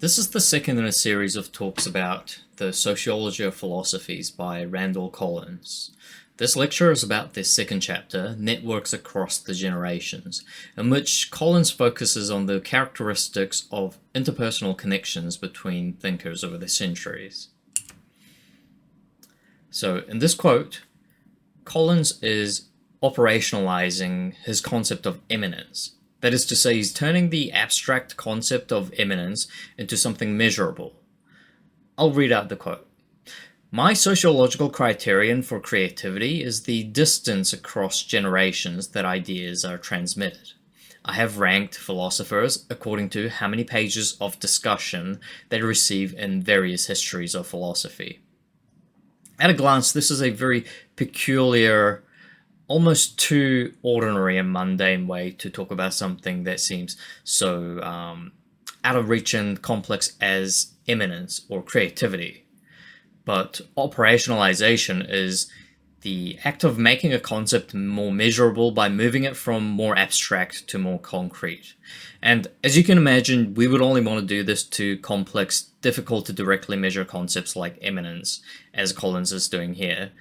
This is the second in a series of talks about the Sociology of Philosophies by Randall Collins. This lecture is about the second chapter, Networks Across the Generations, in which Collins focuses on the characteristics of interpersonal connections between thinkers over the centuries. So, in this quote, Collins is operationalizing his concept of eminence. That is to say, he's turning the abstract concept of eminence into something measurable. I'll read out the quote. My sociological criterion for creativity is the distance across generations that ideas are transmitted. I have ranked philosophers according to how many pages of discussion they receive in various histories of philosophy. At a glance, this is a very peculiar, almost too ordinary and mundane way to talk about something that seems so out of reach and complex as eminence or creativity. But operationalization is the act of making a concept more measurable by moving it from more abstract to more concrete. And as you can imagine, we would only want to do this to complex, difficult to directly measure concepts like eminence, as Collins is doing here.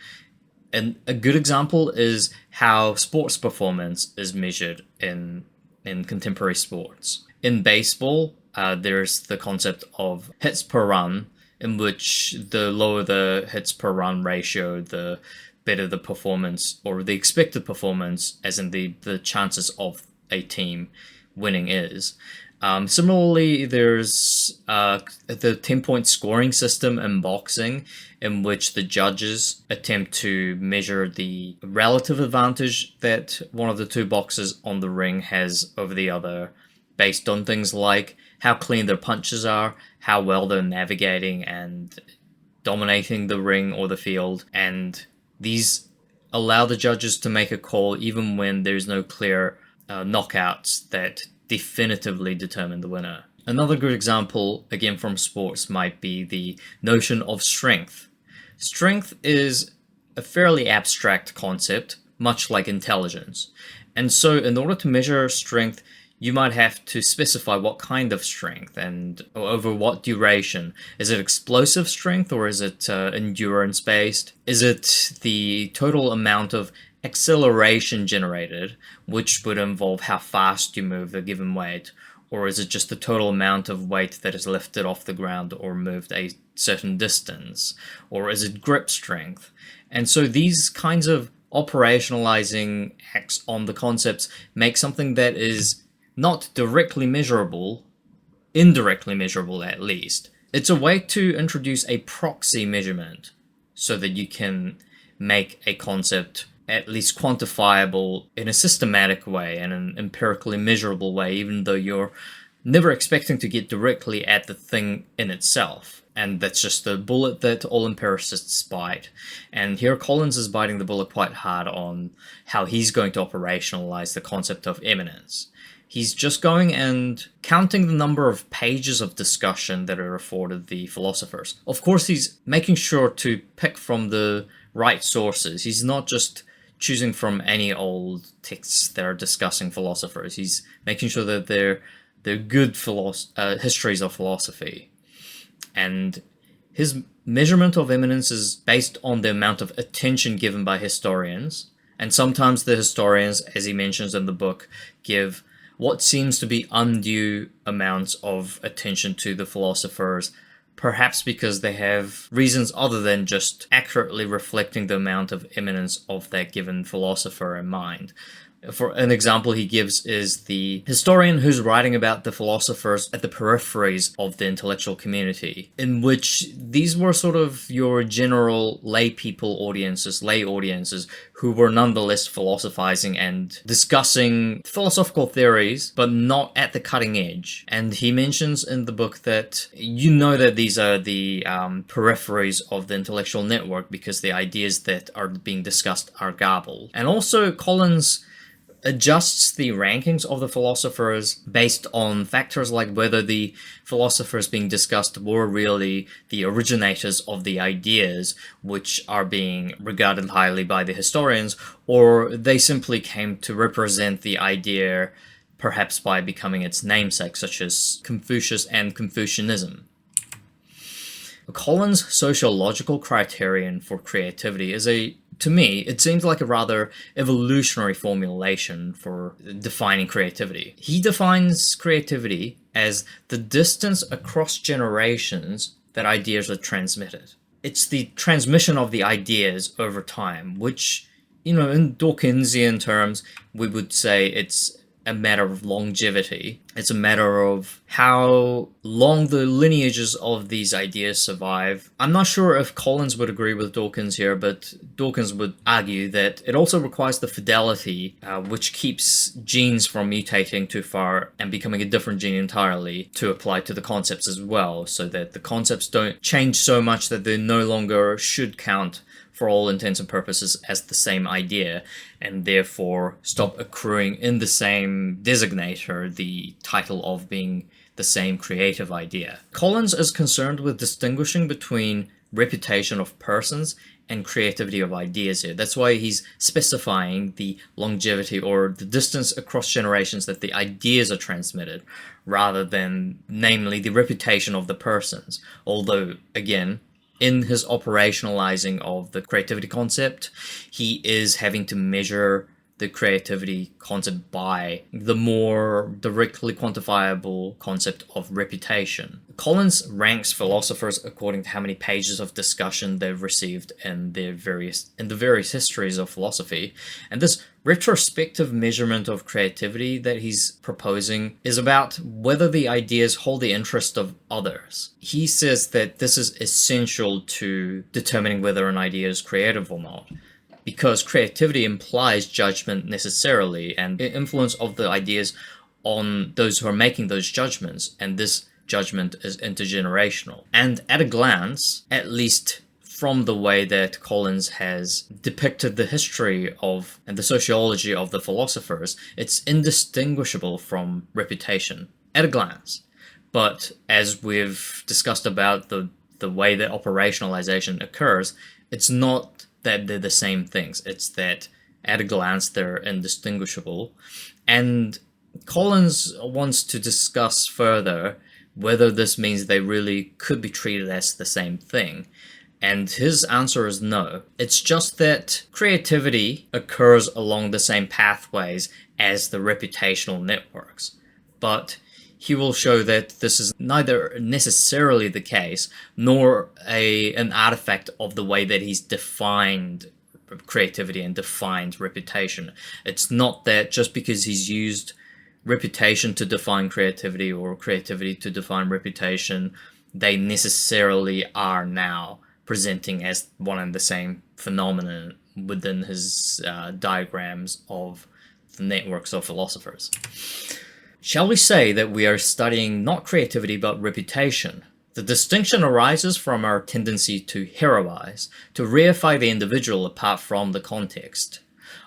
And a good example is how sports performance is measured in contemporary sports. In baseball, there's the concept of hits per run, in which the lower the hits per run ratio, the better the performance, or the expected performance, as in the chances of a team winning is. Similarly, there's the 10-point scoring system in boxing, in which the judges attempt to measure the relative advantage that one of the two boxers on the ring has over the other, based on things like how clean their punches are, how well they're navigating and dominating the ring or the field, and these allow the judges to make a call even when there's no clear knockouts that definitively determine the winner. Another good example, again from sports, might be the notion of strength. Strength is a fairly abstract concept, much like intelligence. And so in order to measure strength, you might have to specify what kind of strength and over what duration. Is it explosive strength or is it endurance-based? Is it the total amount of acceleration generated, which would involve how fast you move a given weight, or is it just the total amount of weight that is lifted off the ground or moved a certain distance, or is it grip strength? And so these kinds of operationalizing acts on the concepts make something that is not directly measurable, indirectly measurable at least. It's a way to introduce a proxy measurement so that you can make a concept at least quantifiable in a systematic way and an empirically measurable way, even though you're never expecting to get directly at the thing in itself. And that's just the bullet that all empiricists bite. And here Collins is biting the bullet quite hard on how he's going to operationalize the concept of eminence. He's just going and counting the number of pages of discussion that are afforded the philosophers. Of course, he's making sure to pick from the right sources. He's not just choosing from any old texts that are discussing philosophers. He's making sure that they're good histories of philosophy. And his measurement of eminence is based on the amount of attention given by historians. And sometimes the historians, as he mentions in the book, give what seems to be undue amounts of attention to the philosophers, perhaps because they have reasons other than just accurately reflecting the amount of eminence of that given philosopher in mind. For an example he gives is the historian who's writing about the philosophers at the peripheries of the intellectual community, in which these were sort of your general lay audiences, who were nonetheless philosophizing and discussing philosophical theories, but not at the cutting edge. And he mentions in the book that you know that these are the peripheries of the intellectual network because the ideas that are being discussed are garbled. And also Collins adjusts the rankings of the philosophers based on factors like whether the philosophers being discussed were really the originators of the ideas which are being regarded highly by the historians, or they simply came to represent the idea perhaps by becoming its namesake, such as Confucius and Confucianism. Collins' sociological criterion for creativity is to me, it seems like a rather evolutionary formulation for defining creativity. He defines creativity as the distance across generations that ideas are transmitted. It's the transmission of the ideas over time, which, in Dawkinsian terms, we would say it's a matter of longevity. It's a matter of how long the lineages of these ideas survive. I'm not sure if Collins would agree with Dawkins here, but Dawkins would argue that it also requires the fidelity, which keeps genes from mutating too far and becoming a different gene entirely, to apply to the concepts as well, so that the concepts don't change so much that they no longer should count for all intents and purposes as the same idea, and therefore stop accruing in the same designator the title of being the same creative idea. Collins is concerned with distinguishing between reputation of persons and creativity of ideas here. That's why he's specifying the longevity or the distance across generations that the ideas are transmitted, rather than, namely, the reputation of the persons. Although, again, in his operationalizing of the creativity concept, he is having to measure the creativity concept by the more directly quantifiable concept of reputation. Collins ranks philosophers according to how many pages of discussion they've received in the various histories of philosophy, and this retrospective measurement of creativity that he's proposing is about whether the ideas hold the interest of others. He says that this is essential to determining whether an idea is creative or not, because creativity implies judgment necessarily, and the influence of the ideas on those who are making those judgments, and this judgment is intergenerational. And at a glance, at least from the way that Collins has depicted the history of and the sociology of the philosophers, it's indistinguishable from reputation at a glance. But as we've discussed about the way that operationalization occurs, it's not that they're the same things. It's that at a glance they're indistinguishable. And Collins wants to discuss further whether this means they really could be treated as the same thing. And his answer is no. It's just that creativity occurs along the same pathways as the reputational networks. But he will show that this is neither necessarily the case, nor an artifact of the way that he's defined creativity and defined reputation. It's not that just because he's used reputation to define creativity or creativity to define reputation, they necessarily are now presenting as one and the same phenomenon within his diagrams of the networks of philosophers. Shall we say that we are studying not creativity but reputation? The distinction arises from our tendency to heroize, to reify the individual apart from the context.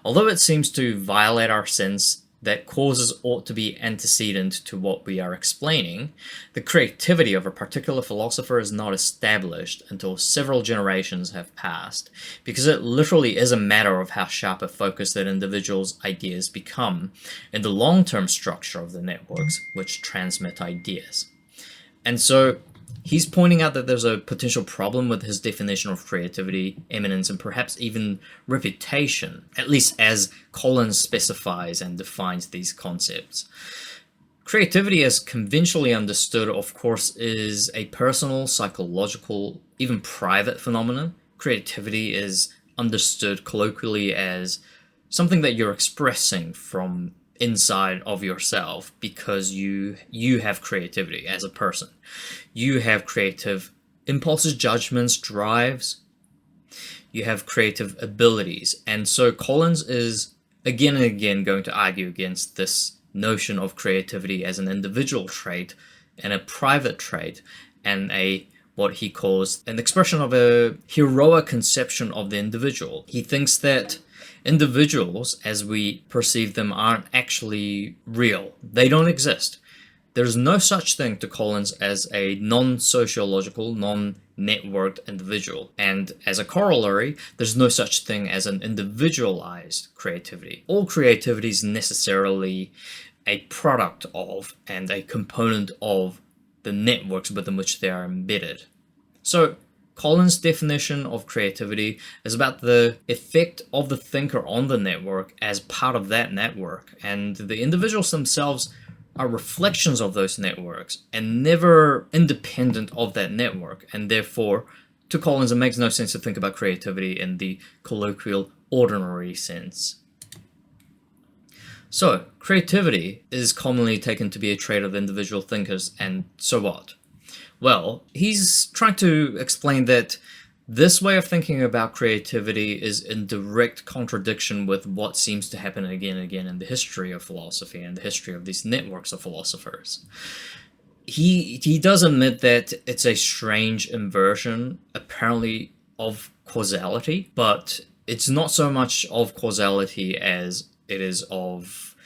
Although it seems to violate our sense that causes ought to be antecedent to what we are explaining, the creativity of a particular philosopher is not established until several generations have passed, because it literally is a matter of how sharp a focus that individual's ideas become in the long-term structure of the networks which transmit ideas. And so he's pointing out that there's a potential problem with his definition of creativity, eminence, and perhaps even reputation, at least as Collins specifies and defines these concepts. Creativity, as conventionally understood, of course, is a personal, psychological, even private phenomenon. Creativity is understood colloquially as something that you're expressing from inside of yourself because you have creativity as a person. You have creative impulses, judgments, drives. You have creative abilities. And so Collins is again and again going to argue against this notion of creativity as an individual trait and a private trait and what he calls an expression of a heroic conception of the individual. He thinks that individuals, as we perceive them, aren't actually real. They don't exist. There's no such thing to Collins as a non-sociological, non-networked individual. And as a corollary, there's no such thing as an individualized creativity. All creativity is necessarily a product of and a component of the networks within which they are embedded. So, Collins' definition of creativity is about the effect of the thinker on the network as part of that network, and the individuals themselves are reflections of those networks and never independent of that network, and therefore, to Collins, it makes no sense to think about creativity in the colloquial, ordinary sense. So, creativity is commonly taken to be a trait of individual thinkers, and so what? Well, he's trying to explain that this way of thinking about creativity is in direct contradiction with what seems to happen again and again in the history of philosophy and the history of these networks of philosophers. He does admit that it's a strange inversion, apparently, of causality, but it's not so much of causality as it is of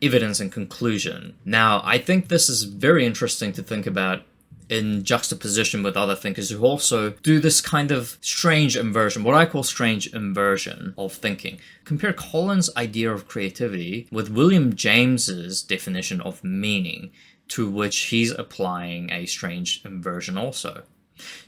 evidence and conclusion. Now, I think this is very interesting to think about in juxtaposition with other thinkers who also do this kind of strange inversion, what I call strange inversion of thinking. Compare Collins' idea of creativity with William James's definition of meaning, to which he's applying a strange inversion also.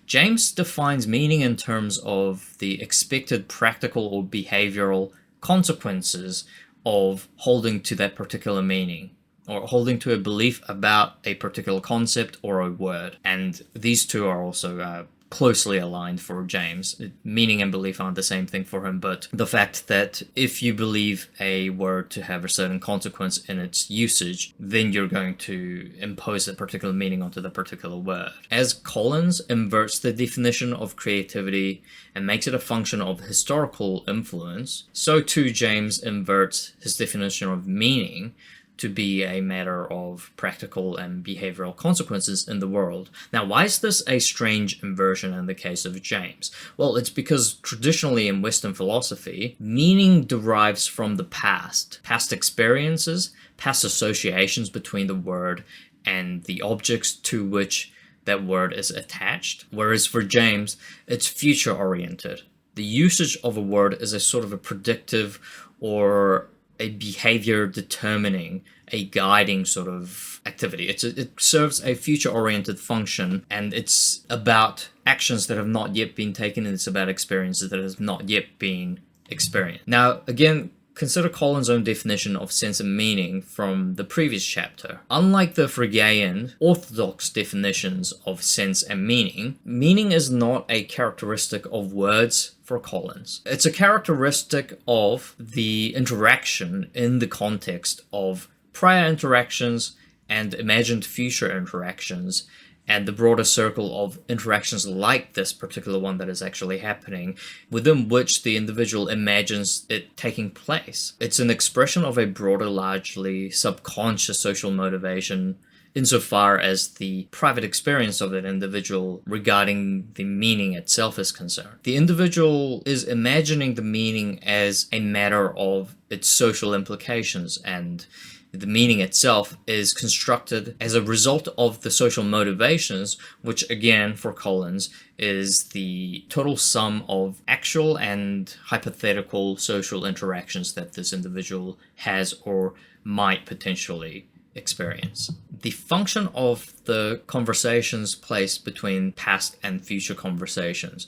James defines meaning in terms of the expected practical or behavioral consequences of holding to that particular meaning, or holding to a belief about a particular concept or a word. And these two are also closely aligned for James. Meaning and belief aren't the same thing for him, but the fact that if you believe a word to have a certain consequence in its usage, then you're going to impose that particular meaning onto the particular word. As Collins inverts the definition of creativity and makes it a function of historical influence, so too James inverts his definition of meaning to be a matter of practical and behavioral consequences in the world. Now, why is this a strange inversion in the case of James? Well, it's because traditionally in Western philosophy, meaning derives from the past experiences, past associations between the word and the objects to which that word is attached, whereas for James, it's future-oriented. The usage of a word is a sort of a predictive or a behavior determining, a guiding sort of activity. It serves a future-oriented function, and it's about actions that have not yet been taken, and it's about experiences that have not yet been experienced. Now, again, consider Collins' own definition of sense and meaning from the previous chapter. Unlike the Fregean orthodox definitions of sense and meaning, meaning is not a characteristic of words for Collins. It's a characteristic of the interaction in the context of prior interactions and imagined future interactions, and the broader circle of interactions like this particular one that is actually happening, within which the individual imagines it taking place. It's an expression of a broader, largely subconscious social motivation, insofar as the private experience of that individual regarding the meaning itself is concerned. The individual is imagining the meaning as a matter of its social implications, and the meaning itself is constructed as a result of the social motivations, which again, for Collins, is the total sum of actual and hypothetical social interactions that this individual has or might potentially experience. The function of the conversations placed between past and future conversations,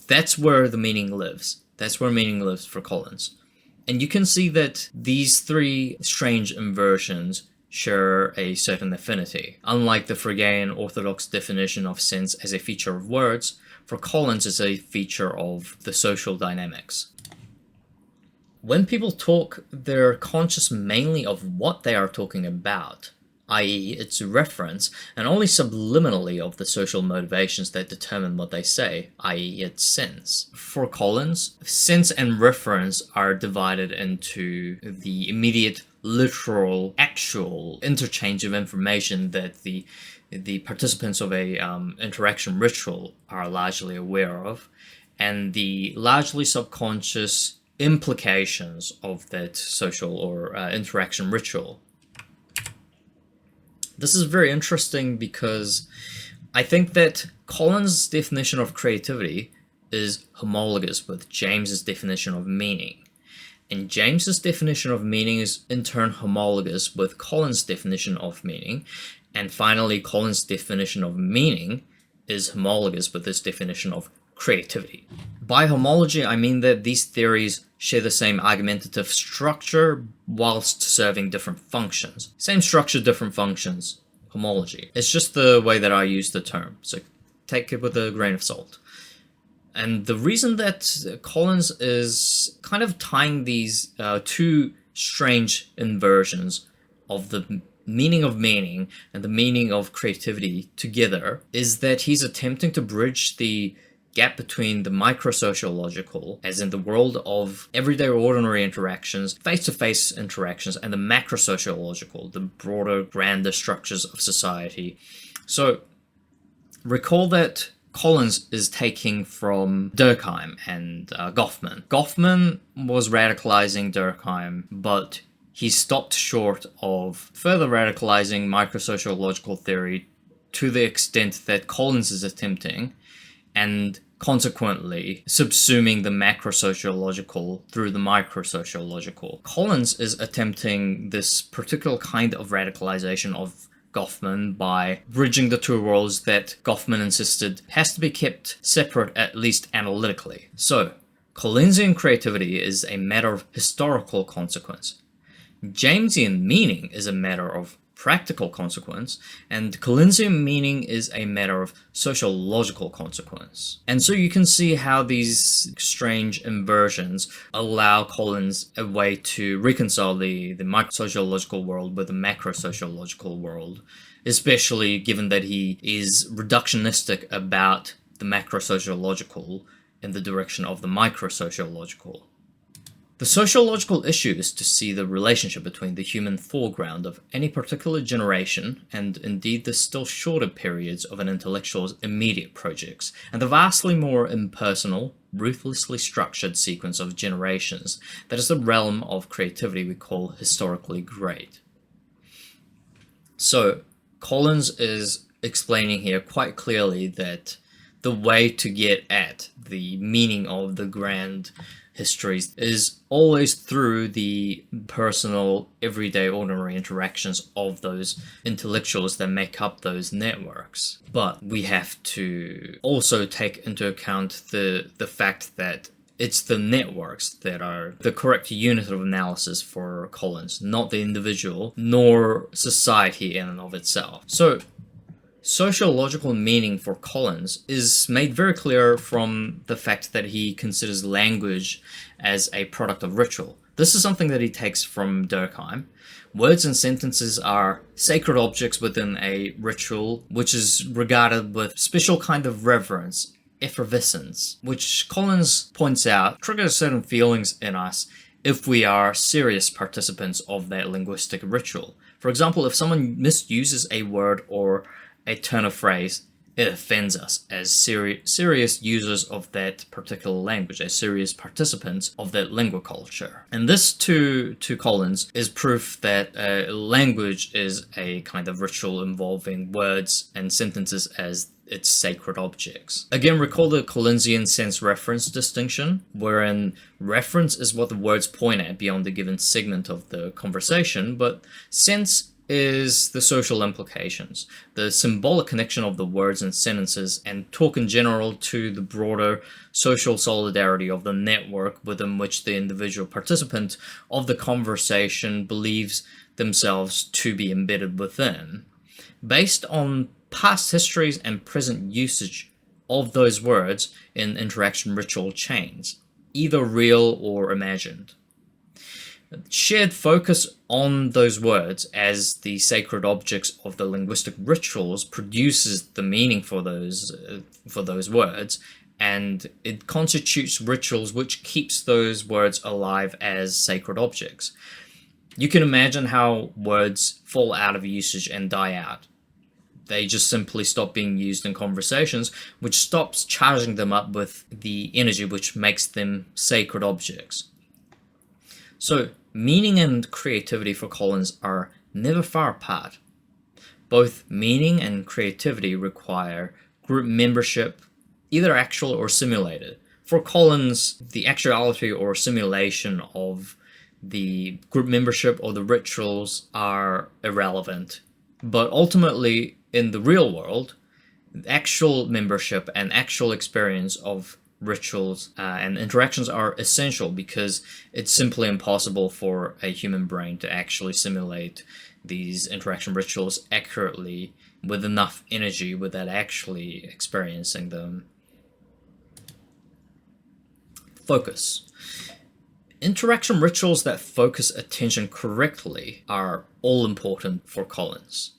that's where the meaning lives. That's where meaning lives for Collins. And you can see that these three strange inversions share a certain affinity. Unlike the Fregean orthodox definition of sense as a feature of words, for Collins it's a feature of the social dynamics. When people talk, they're conscious mainly of what they are talking about, i.e. its reference, and only subliminally of the social motivations that determine what they say, i.e. its sense. For Collins, sense and reference are divided into the immediate, literal, actual interchange of information that the participants of a interaction ritual are largely aware of, and the largely subconscious implications of that social or interaction ritual. This is very interesting because I think that Collins' definition of creativity is homologous with James's definition of meaning. And James's definition of meaning is in turn homologous with Collins' definition of meaning. And finally, Collins' definition of meaning is homologous with his definition of creativity. By homology, I mean that these theories share the same argumentative structure whilst serving different functions. Same structure, different functions. Homology. It's just the way that I use the term, so take it with a grain of salt. And the reason that Collins is kind of tying these two strange inversions of the meaning of meaning and the meaning of creativity together is that he's attempting to bridge the gap between the microsociological, as in the world of everyday ordinary interactions, face-to-face interactions, and the macrosociological, the broader, grander structures of society. So recall that Collins is taking from Durkheim and Goffman. Goffman was radicalizing Durkheim, but he stopped short of further radicalizing microsociological theory to the extent that Collins is attempting, and consequently subsuming the macrosociological through the microsociological. Collins is attempting this particular kind of radicalization of Goffman by bridging the two worlds that Goffman insisted has to be kept separate, at least analytically. So, Collinsian creativity is a matter of historical consequence. Jamesian meaning is a matter of practical consequence, and Collinsian meaning is a matter of sociological consequence. And so you can see how these strange inversions allow Collins a way to reconcile the microsociological world with the macrosociological world, especially given that he is reductionistic about the macrosociological in the direction of the microsociological. The sociological issue is to see the relationship between the human foreground of any particular generation, and indeed the still shorter periods of an intellectual's immediate projects, and the vastly more impersonal, ruthlessly structured sequence of generations that is the realm of creativity we call historically great. So, Collins is explaining here quite clearly that the way to get at the meaning of the grand histories is always through the personal, everyday, ordinary interactions of those intellectuals that make up those networks. But we have to also take into account the fact that it's the networks that are the correct unit of analysis for Collins, not the individual, nor society in and of itself. So, sociological meaning for Collins is made very clear from the fact that he considers language as a product of ritual. This is something that he takes from Durkheim. Words and sentences are sacred objects within a ritual, which is regarded with special kind of reverence, effervescence, which Collins points out triggers certain feelings in us if we are serious participants of that linguistic ritual. For example, if someone misuses a word or a turn of phrase, it offends us as serious users of that particular language, as serious participants of that lingua culture. And this, to Collins, is proof that language is a kind of ritual involving words and sentences as its sacred objects. Again, recall the Collinsian sense-reference distinction, wherein reference is what the words point at beyond the given segment of the conversation, but sense is the social implications, the symbolic connection of the words and sentences, and talk in general to the broader social solidarity of the network within which the individual participant of the conversation believes themselves to be embedded within, based on past histories and present usage of those words in interaction ritual chains, either real or imagined. Shared focus on those words as the sacred objects of the linguistic rituals produces the meaning for those words, and it constitutes rituals which keeps those words alive as sacred objects. You can imagine how words fall out of usage and die out. They just simply stop being used in conversations, which stops charging them up with the energy which makes them sacred objects. So, meaning and creativity for Collins are never far apart. Both meaning and creativity require group membership, either actual or simulated. For Collins, the actuality or simulation of the group membership or the rituals are irrelevant. But ultimately, in the real world, actual membership and actual experience of rituals and interactions are essential, because it's simply impossible for a human brain to actually simulate these interaction rituals accurately with enough energy without actually experiencing them. Focus. Interaction rituals that focus attention correctly are all important for Collins.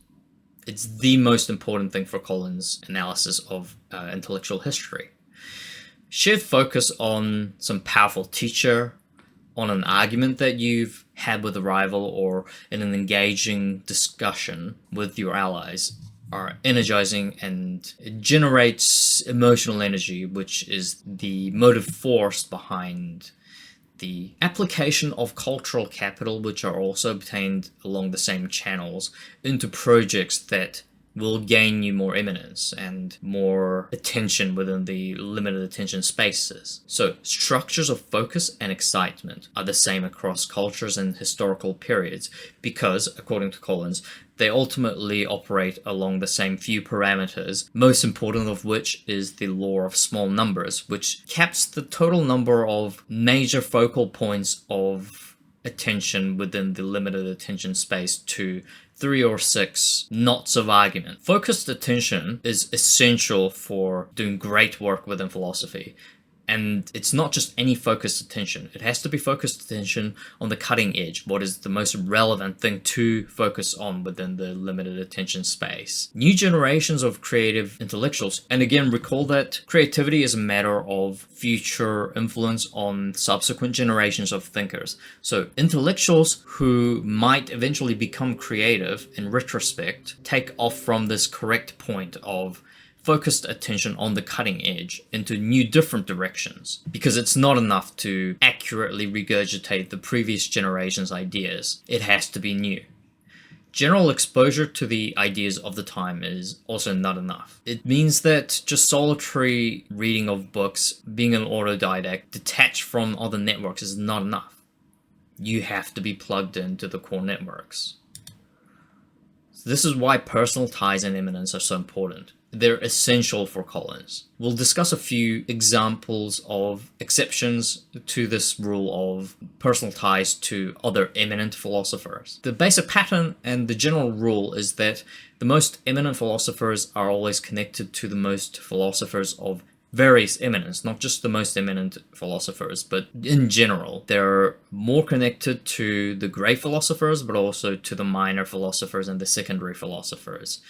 It's the most important thing for Collins' analysis of intellectual history. Shared focus on some powerful teacher, on an argument that you've had with a rival, or in an engaging discussion with your allies are energizing, and it generates emotional energy, which is the motive force behind the application of cultural capital, which are also obtained along the same channels, into projects that will gain you more eminence and more attention within the limited attention spaces. So structures of focus and excitement are the same across cultures and historical periods, because, according to Collins, they ultimately operate along the same few parameters, most important of which is the law of small numbers, which caps the total number of major focal points of attention within the limited attention space to 3 or 6 knots of argument. Focused attention is essential for doing great work within philosophy. And it's not just any focused attention. It has to be focused attention on the cutting edge, what is the most relevant thing to focus on within the limited attention space. New generations of creative intellectuals, and again, recall that creativity is a matter of future influence on subsequent generations of thinkers. So intellectuals who might eventually become creative in retrospect take off from this correct point of focused attention on the cutting edge into new different directions, because it's not enough to accurately regurgitate the previous generation's ideas. It has to be new. General exposure to the ideas of the time is also not enough. It means that just solitary reading of books, being an autodidact, detached from other networks is not enough. You have to be plugged into the core networks. So this is why personal ties and eminence are so important. They're essential for Collins. We'll discuss a few examples of exceptions to this rule of personal ties to other eminent philosophers. The basic pattern and the general rule is that the most eminent philosophers are always connected to the most philosophers of various eminence, not just the most eminent philosophers, but in general. They're more connected to the great philosophers, but also to the minor philosophers and the secondary philosophers,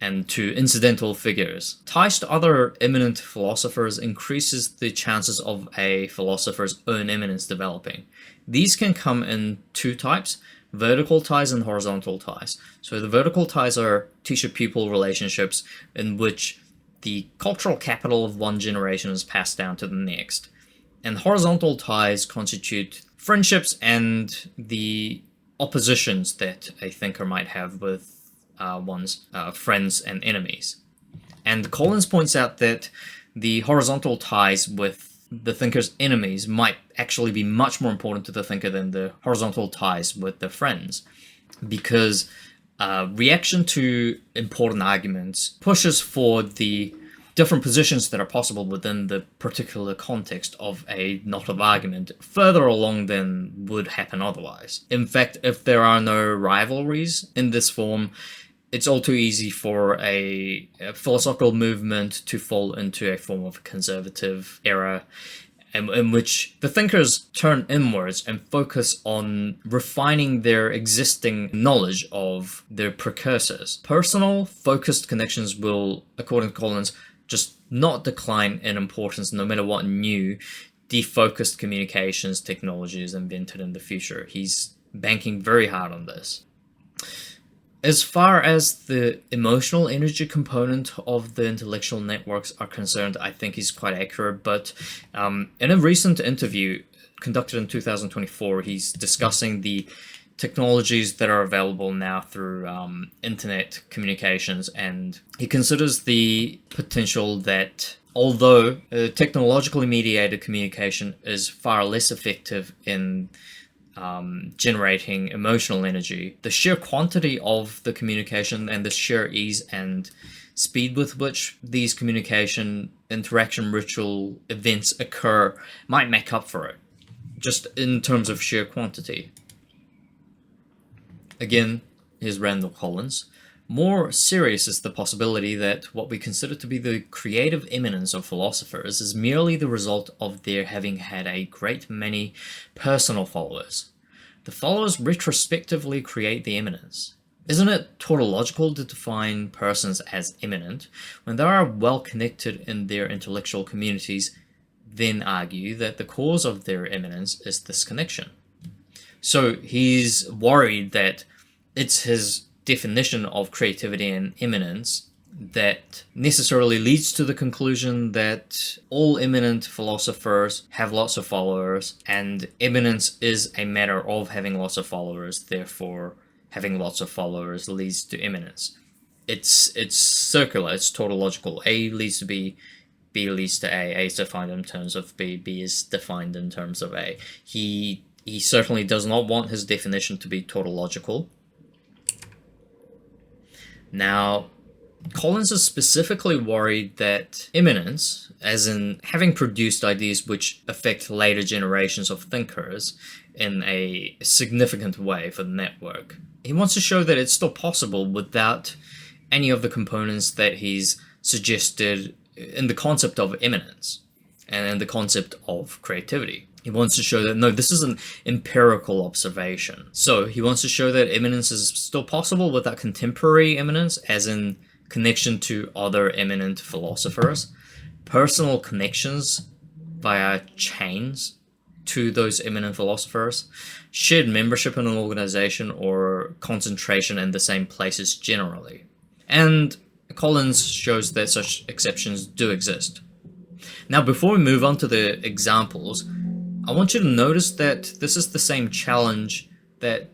and to incidental figures. Ties to other eminent philosophers increases the chances of a philosopher's own eminence developing. These can come in 2 types, vertical ties and horizontal ties. So the vertical ties are teacher-pupil relationships in which the cultural capital of one generation is passed down to the next. And horizontal ties constitute friendships and the oppositions that a thinker might have with one's friends and enemies. And Collins points out that the horizontal ties with the thinker's enemies might actually be much more important to the thinker than the horizontal ties with their friends, because reaction to important arguments pushes for the different positions that are possible within the particular context of a knot of argument further along than would happen otherwise. In fact, if there are no rivalries in this form, it's all too easy for a philosophical movement to fall into a form of conservative era, in which the thinkers turn inwards and focus on refining their existing knowledge of their precursors. Personal, focused connections will, according to Collins, just not decline in importance no matter what new, defocused communications technology is invented in the future. He's banking very hard on this. As far as the emotional energy component of the intellectual networks are concerned, I think he's quite accurate, but in a recent interview conducted in 2024, he's discussing the technologies that are available now through internet communications, and he considers the potential that Although technologically mediated communication is far less effective in generating emotional energy, the sheer quantity of the communication and the sheer ease and speed with which these communication interaction ritual events occur might make up for it, just in terms of sheer quantity. Again, here's Randall Collins. More serious is the possibility that what we consider to be the creative eminence of philosophers is merely the result of their having had a great many personal followers. The followers retrospectively create the eminence. Isn't it tautological to define persons as eminent when they are well connected in their intellectual communities, then argue that the cause of their eminence is this connection? So he's worried that it's his definition of creativity and eminence that necessarily leads to the conclusion that all eminent philosophers have lots of followers, and eminence is a matter of having lots of followers, therefore having lots of followers leads to eminence. It's circular, it's tautological. A leads to B, B leads to A is defined in terms of B, B is defined in terms of A. He certainly does not want his definition to be tautological. Now, Collins is specifically worried that eminence, as in having produced ideas which affect later generations of thinkers in a significant way for the network, he wants to show that it's still possible without any of the components that he's suggested in the concept of eminence and in the concept of creativity. He wants to show that, no, this is an empirical observation. So he wants to show that eminence is still possible without contemporary eminence, as in connection to other eminent philosophers, personal connections via chains to those eminent philosophers, shared membership in an organization, or concentration in the same places generally. And Collins shows that such exceptions do exist. Now, before we move on to the examples, I want you to notice that this is the same challenge that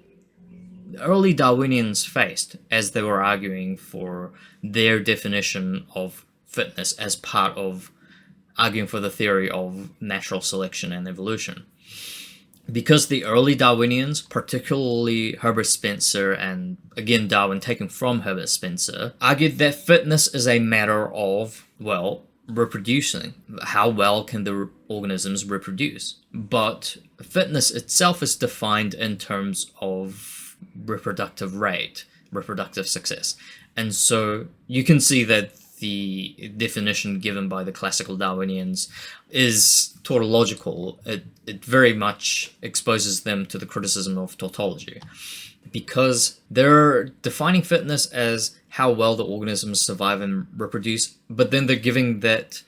early Darwinians faced as they were arguing for their definition of fitness as part of arguing for the theory of natural selection and evolution. Because the early Darwinians, particularly Herbert Spencer and again Darwin taken from Herbert Spencer, argued that fitness is a matter of, well, reproducing. How well can the organisms reproduce? But fitness itself is defined in terms of reproductive rate, reproductive success. And so you can see that the definition given by the classical Darwinians is tautological. It very much exposes them to the criticism of tautology, because they're defining fitness as how well the organisms survive and reproduce, but then they're giving that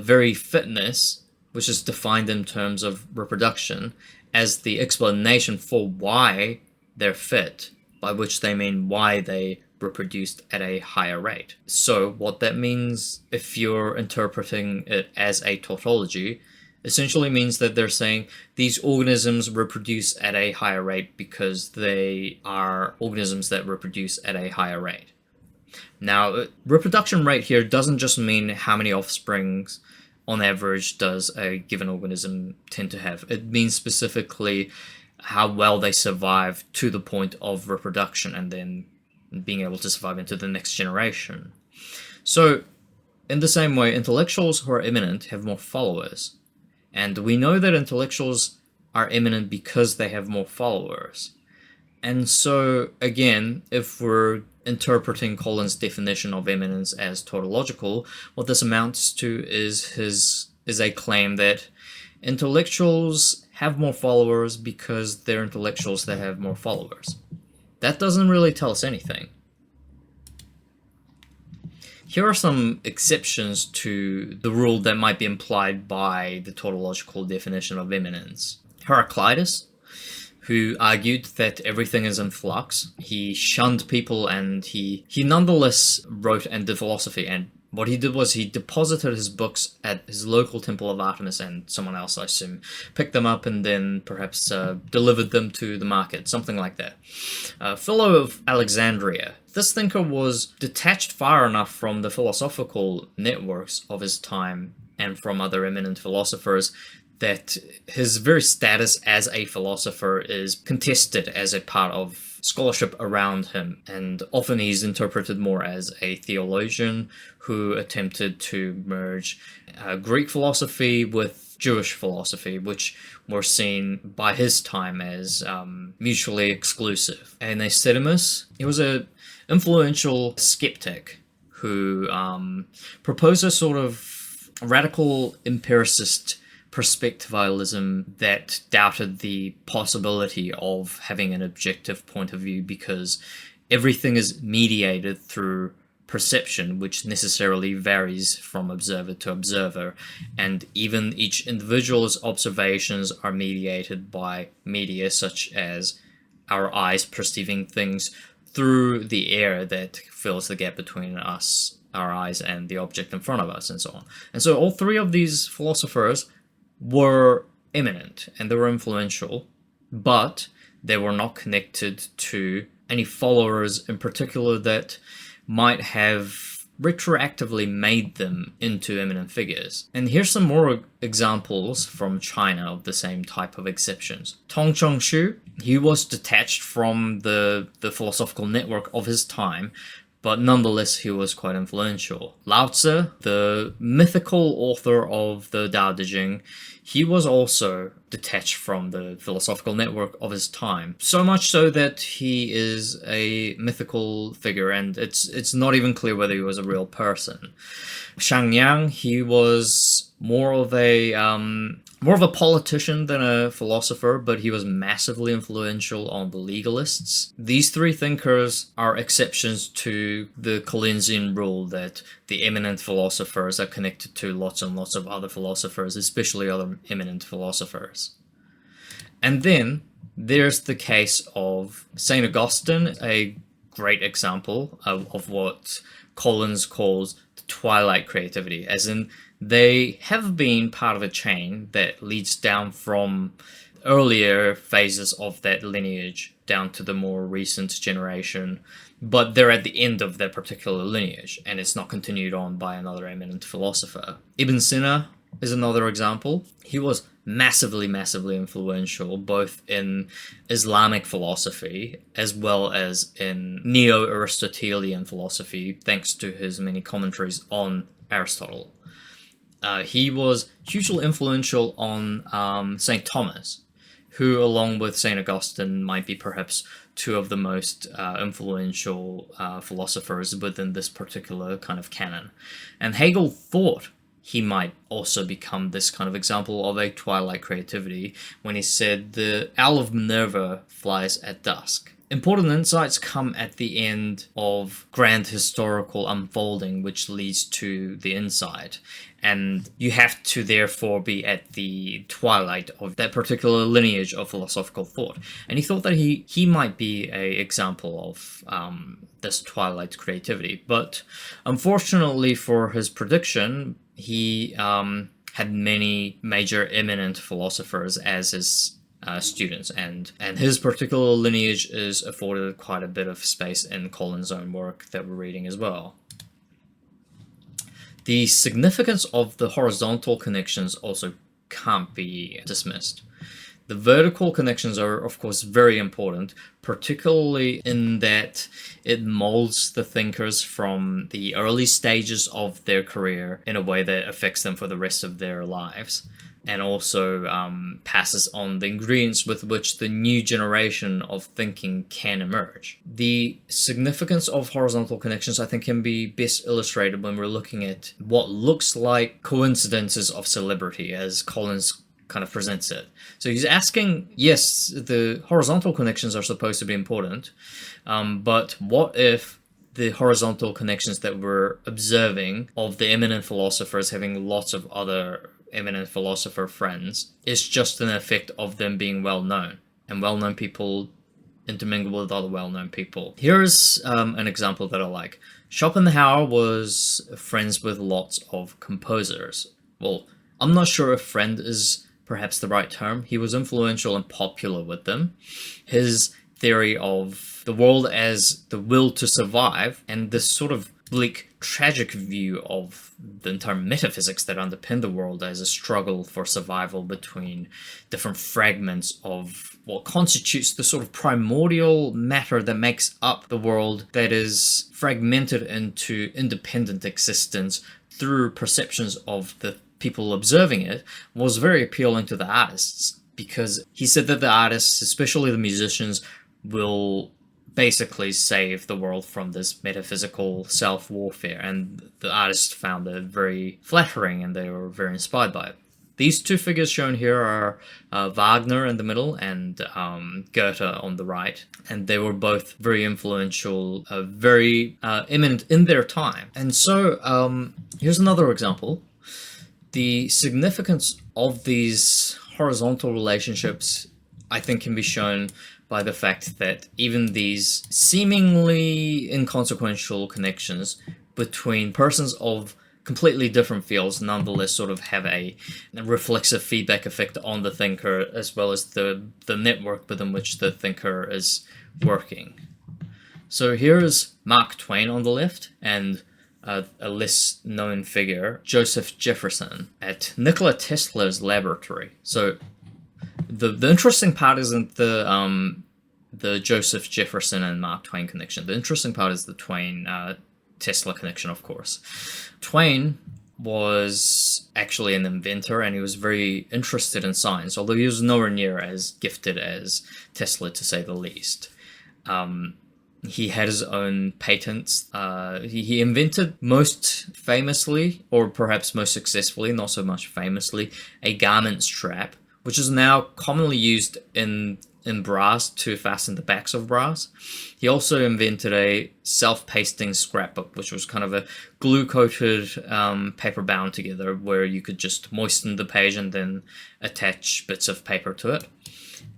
very fitness, which is defined in terms of reproduction, as the explanation for why they're fit, by which they mean why they reproduced at a higher rate. So what that means, if you're interpreting it as a tautology, essentially means that they're saying these organisms reproduce at a higher rate because they are organisms that reproduce at a higher rate. Now, reproduction rate here doesn't just mean how many offsprings on average does a given organism tend to have. It means specifically how well they survive to the point of reproduction and then being able to survive into the next generation. So, in the same way, intellectuals who are eminent have more followers. And we know that intellectuals are eminent because they have more followers. And so, again, if we're interpreting Collins' definition of eminence as tautological, what this amounts to is a claim that intellectuals have more followers because they're intellectuals that have more followers. That doesn't really tell us anything. Here are some exceptions to the rule that might be implied by the tautological definition of eminence. Heraclitus, who argued that everything is in flux. He shunned people, and he nonetheless wrote and did philosophy, and what he did was he deposited his books at his local temple of Artemis, and someone else, I assume, picked them up and then perhaps delivered them to the market, something like that. Philo of Alexandria This thinker was detached far enough from the philosophical networks of his time and from other eminent philosophers that his very status as a philosopher is contested as a part of scholarship around him, and often he's interpreted more as a theologian who attempted to merge Greek philosophy with Jewish philosophy, which were seen by his time as mutually exclusive. And Aesthetimus, he was an influential skeptic who proposed a sort of radical empiricist perspectivalism that doubted the possibility of having an objective point of view because everything is mediated through perception, which necessarily varies from observer to observer, and even each individual's observations are mediated by media such as our eyes perceiving things through the air that fills the gap between us, our eyes, and the object in front of us, and so on. And so all three of these philosophers were eminent and they were influential, but they were not connected to any followers in particular that might have retroactively made them into eminent figures. And here's some more examples from China of the same type of exceptions. Tong Chongshu, he was detached from the philosophical network of his time, but nonetheless he was quite influential. Lao Tzu, the mythical author of the Tao Te Ching, he was also detached from the philosophical network of his time. So much so that he is a mythical figure, and it's not even clear whether he was a real person. Shang Yang, he was more of a politician than a philosopher, but he was massively influential on the legalists. These three thinkers are exceptions to the Colensian rule that the eminent philosophers are connected to lots and lots of other philosophers, especially other eminent philosophers. And then there's the case of St. Augustine, a great example of what Collins calls the twilight creativity, as in they have been part of a chain that leads down from earlier phases of that lineage down to the more recent generation, but they're at the end of their particular lineage, and it's not continued on by another eminent philosopher. Ibn Sina is another example. He was massively influential both in Islamic philosophy as well as in Neo-Aristotelian philosophy, thanks to his many commentaries on Aristotle. He was hugely influential on St. Thomas, who, along with St. Augustine, might be perhaps two of the most influential philosophers within this particular kind of canon. And Hegel thought he might also become this kind of example of a twilight creativity when he said, "The owl of Minerva flies at dusk." Important insights come at the end of grand historical unfolding, which leads to the insight. And you have to therefore be at the twilight of that particular lineage of philosophical thought. And he thought that he might be an example of this twilight creativity. But unfortunately for his prediction, he had many major eminent philosophers as his students, and his particular lineage is afforded quite a bit of space in Collins' own work that we're reading as well. The significance of the horizontal connections also can't be dismissed. The vertical connections are, of course, very important, particularly in that it molds the thinkers from the early stages of their career in a way that affects them for the rest of their lives, and also passes on the ingredients with which the new generation of thinking can emerge. The significance of horizontal connections, I think, can be best illustrated when we're looking at what looks like coincidences of celebrity, as Collins kind of presents it. So he's asking, yes, the horizontal connections are supposed to be important, but what if the horizontal connections that we're observing of the eminent philosophers having lots of other eminent philosopher friends is just an effect of them being well-known, and well-known people intermingle with other well-known people? Here's an example that I like. Schopenhauer was friends with lots of composers. Well, I'm not sure if friend is perhaps the right term. He was influential and popular with them. His theory of the world as the will to survive, and this sort of bleak, tragic view of the entire metaphysics that underpin the world as a struggle for survival between different fragments of what constitutes the sort of primordial matter that makes up the world, that is fragmented into independent existence through perceptions of the people observing it, was very appealing to the artists, because he said that the artists, especially the musicians, will basically save the world from this metaphysical self-warfare, and the artists found it very flattering and they were very inspired by it. These two figures shown here are Wagner in the middle and Goethe on the right, and they were both very influential, very eminent in their time. And so here's another example. The significance of these horizontal relationships, I think, can be shown by the fact that even these seemingly inconsequential connections between persons of completely different fields nonetheless sort of have a reflexive feedback effect on the thinker, as well as the network within which the thinker is working. So here is Mark Twain on the left, and a less known figure, Joseph Jefferson, at Nikola Tesla's laboratory. So the interesting part isn't the Joseph Jefferson and Mark Twain connection. The interesting part is the Twain Tesla connection, of course. Twain was actually an inventor, and he was very interested in science, although he was nowhere near as gifted as Tesla, to say the least. He had his own patents. He invented, most famously, or perhaps most successfully, not so much famously, a garment strap, which is now commonly used in brass to fasten the backs of brass. He also invented a self-pasting scrapbook, which was kind of a glue-coated paper bound together, where you could just moisten the page and then attach bits of paper to it,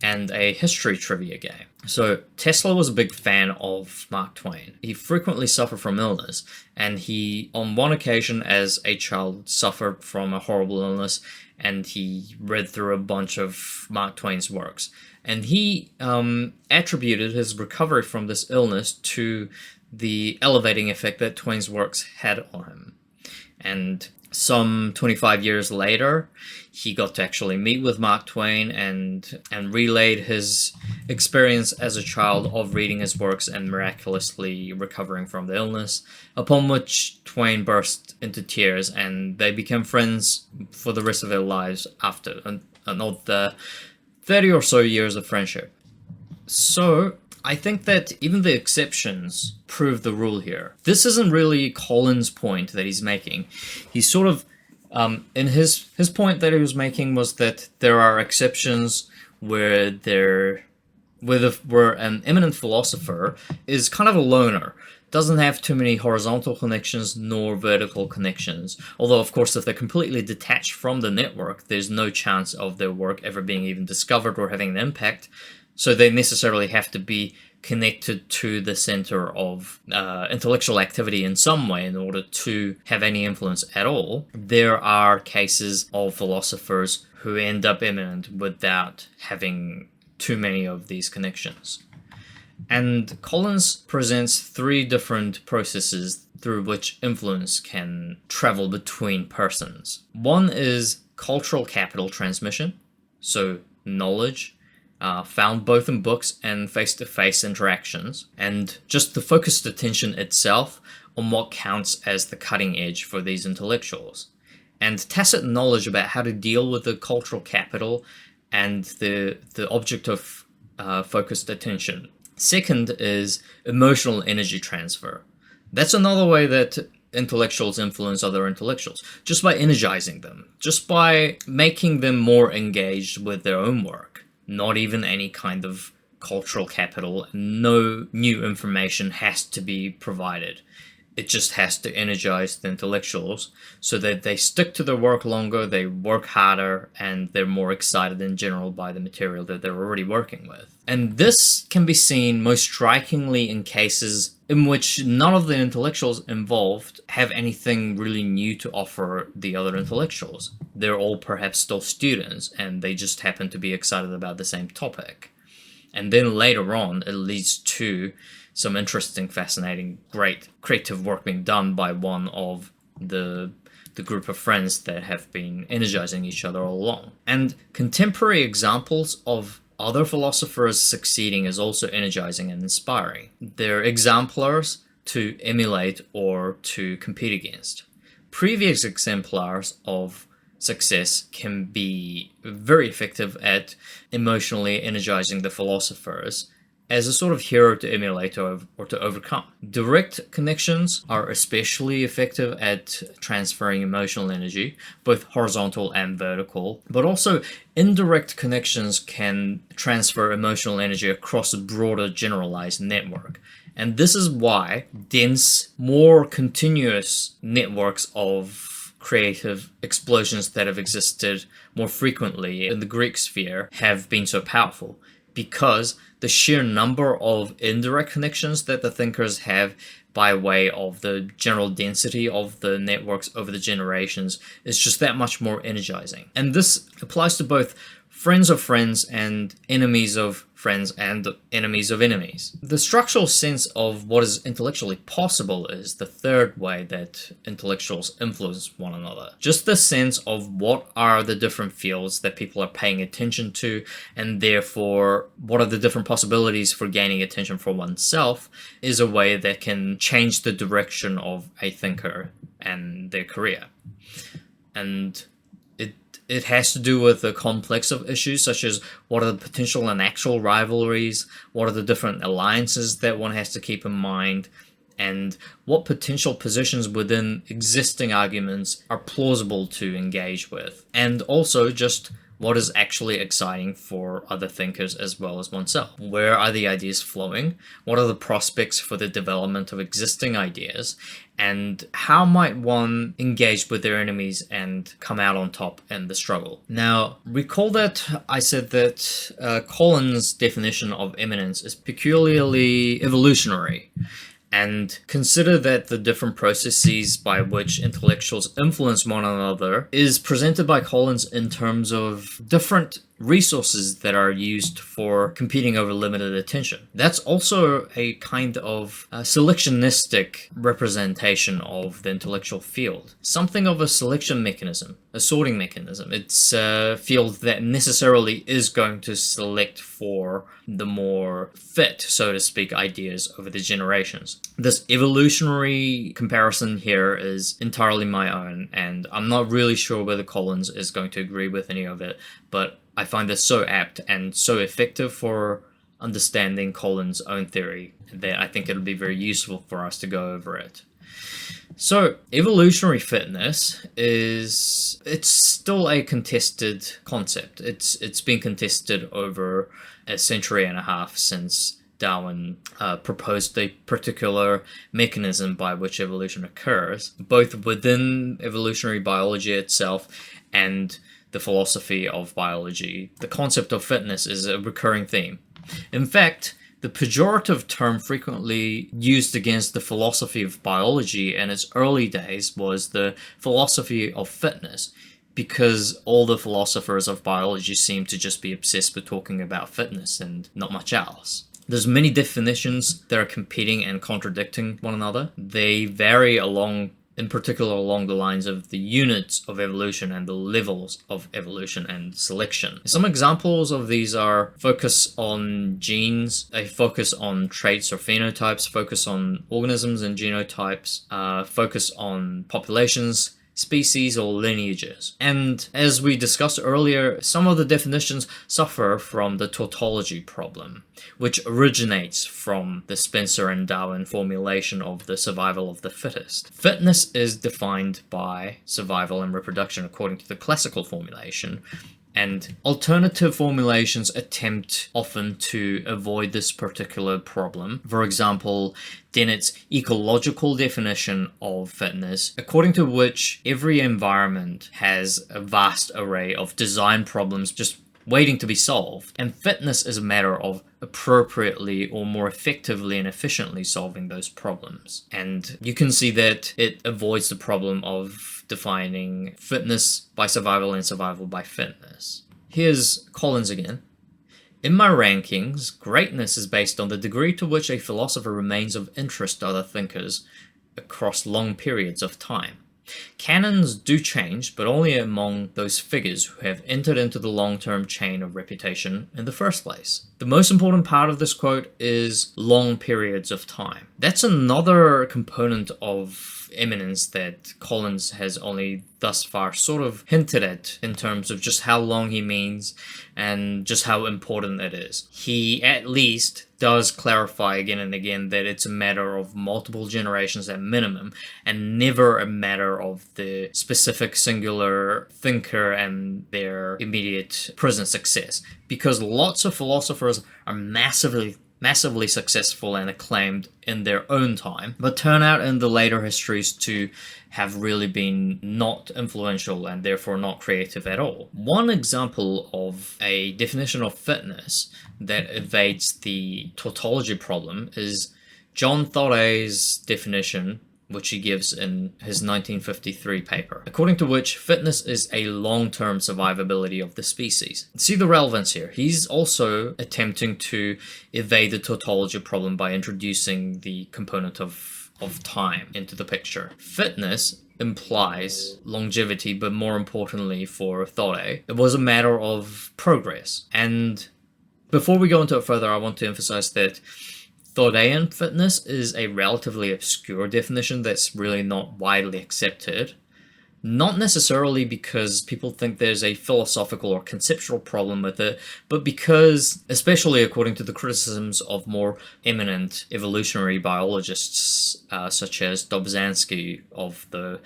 and a history trivia game. So Tesla was a big fan of Mark Twain. He frequently suffered from illness, and he, on one occasion as a child, suffered from a horrible illness, and he read through a bunch of Mark Twain's works. And he attributed his recovery from this illness to the elevating effect that Twain's works had on him. And some 25 years later, he got to actually meet with Mark Twain and relayed his experience as a child of reading his works and miraculously recovering from the illness, upon which Twain burst into tears, and they became friends for the rest of their lives after, and of the 30 or so years of friendship. So I think that even the exceptions prove the rule here. This isn't really Collins' point that he's making. He's sort of, in his point that he was making was that there are exceptions where an eminent philosopher is kind of a loner, doesn't have too many horizontal connections nor vertical connections. Although, of course, if they're completely detached from the network, there's no chance of their work ever being even discovered or having an impact. So they necessarily have to be connected to the center of intellectual activity in some way in order to have any influence at all. There are cases of philosophers who end up eminent without having too many of these connections. And Collins presents three different processes through which influence can travel between persons. One is cultural capital transmission, so knowledge, found both in books and face-to-face interactions, and just the focused attention itself on what counts as the cutting edge for these intellectuals, and tacit knowledge about how to deal with the cultural capital and the object of focused attention. Second is emotional energy transfer. That's another way that intellectuals influence other intellectuals, just by energizing them, just by making them more engaged with their own work. Not even any kind of cultural capital. No new information has to be provided. It just has to energize the intellectuals so that they stick to their work longer, they work harder, and they're more excited in general by the material that they're already working with. And this can be seen most strikingly in cases in which none of the intellectuals involved have anything really new to offer the other intellectuals. They're all perhaps still students, and they just happen to be excited about the same topic. And then later on, it leads to some interesting, fascinating, great creative work being done by one of the group of friends that have been energizing each other all along. And contemporary examples of other philosophers succeeding is also energizing and inspiring. They're exemplars to emulate or to compete against. Previous exemplars of success can be very effective at emotionally energizing the philosophers as a sort of hero to emulate or to overcome. Direct connections are especially effective at transferring emotional energy, both horizontal and vertical, but also indirect connections can transfer emotional energy across a broader generalized network. And this is why dense, more continuous networks of creative explosions that have existed more frequently in the Greek sphere have been so powerful, because the sheer number of indirect connections that the thinkers have by way of the general density of the networks over the generations is just that much more energizing. And this applies to both friends of friends and enemies of friends and enemies of enemies. The structural sense of what is intellectually possible is the third way that intellectuals influence one another. Just the sense of what are the different fields that people are paying attention to, and therefore what are the different possibilities for gaining attention for oneself, is a way that can change the direction of a thinker and their career. And it has to do with the complex of issues, such as what are the potential and actual rivalries, what are the different alliances that one has to keep in mind, and what potential positions within existing arguments are plausible to engage with. And also just what is actually exciting for other thinkers as well as oneself. Where are the ideas flowing? What are the prospects for the development of existing ideas? And how might one engage with their enemies and come out on top in the struggle? Now, recall that I said that Collins' definition of eminence is peculiarly evolutionary. And consider that the different processes by which intellectuals influence one another is presented by Collins in terms of different resources that are used for competing over limited attention. That's also a kind of selectionistic representation of the intellectual field. Something of a selection mechanism, a sorting mechanism. It's a field that necessarily is going to select for the more fit, so to speak, ideas over the generations. This evolutionary comparison here is entirely my own, and I'm not really sure whether Collins is going to agree with any of it, but I find this so apt and so effective for understanding Collins' own theory that I think it'll be very useful for us to go over it. So, evolutionary fitness it's still a contested concept. It's been contested over a century and a half since Darwin proposed a particular mechanism by which evolution occurs, both within evolutionary biology itself and the philosophy of biology. The concept of fitness is a recurring theme. In fact, the pejorative term frequently used against the philosophy of biology in its early days was the philosophy of fitness, because all the philosophers of biology seem to just be obsessed with talking about fitness and not much else. There's many definitions that are competing and contradicting one another. They vary in particular along the lines of the units of evolution and the levels of evolution and selection. Some examples of these are focus on genes, a focus on traits or phenotypes, focus on organisms and genotypes, focus on populations, species, or lineages. And as we discussed earlier, some of the definitions suffer from the tautology problem, which originates from the Spencer and Darwin formulation of the survival of the fittest. Fitness is defined by survival and reproduction according to the classical formulation, and alternative formulations attempt often to avoid this particular problem. For example, Dennett's ecological definition of fitness, according to which every environment has a vast array of design problems just waiting to be solved, and fitness is a matter of appropriately or more effectively and efficiently solving those problems. And you can see that it avoids the problem of defining fitness by survival and survival by fitness. Here's Collins again. In my rankings, greatness is based on the degree to which a philosopher remains of interest to other thinkers across long periods of time. Canons do change, but only among those figures who have entered into the long-term chain of reputation in the first place. The most important part of this quote is long periods of time. That's another component of eminence that Collins has only thus far sort of hinted at in terms of just how long he means and just how important it is. He at least does clarify again and again that it's a matter of multiple generations at minimum and never a matter of the specific singular thinker and their immediate present success, because lots of philosophers are massively successful and acclaimed in their own time, but turn out in the later histories to have really been not influential and therefore not creative at all. One example of a definition of fitness that evades the tautology problem is John Thoreau's definition, which he gives in his 1953 paper, according to which fitness is a long-term survivability of the species. See the relevance here. He's also attempting to evade the tautology problem by introducing the component of time into the picture. Fitness implies longevity, but more importantly for Thoreau, it was a matter of progress. And before we go into it further, I want to emphasize that Thoreauan fitness is a relatively obscure definition that's really not widely accepted. Not necessarily because people think there's a philosophical or conceptual problem with it, but because, especially according to the criticisms of more eminent evolutionary biologists such as Dobzhansky of the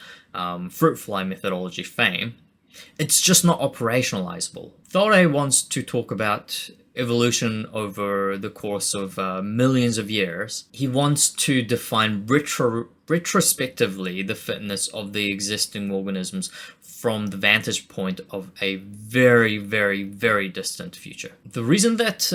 fruit fly methodology fame, it's just not operationalizable. Thoreau wants to talk about evolution over the course of millions of years. He wants to define retrospectively the fitness of the existing organisms from the vantage point of a very, very, very distant future. The reason that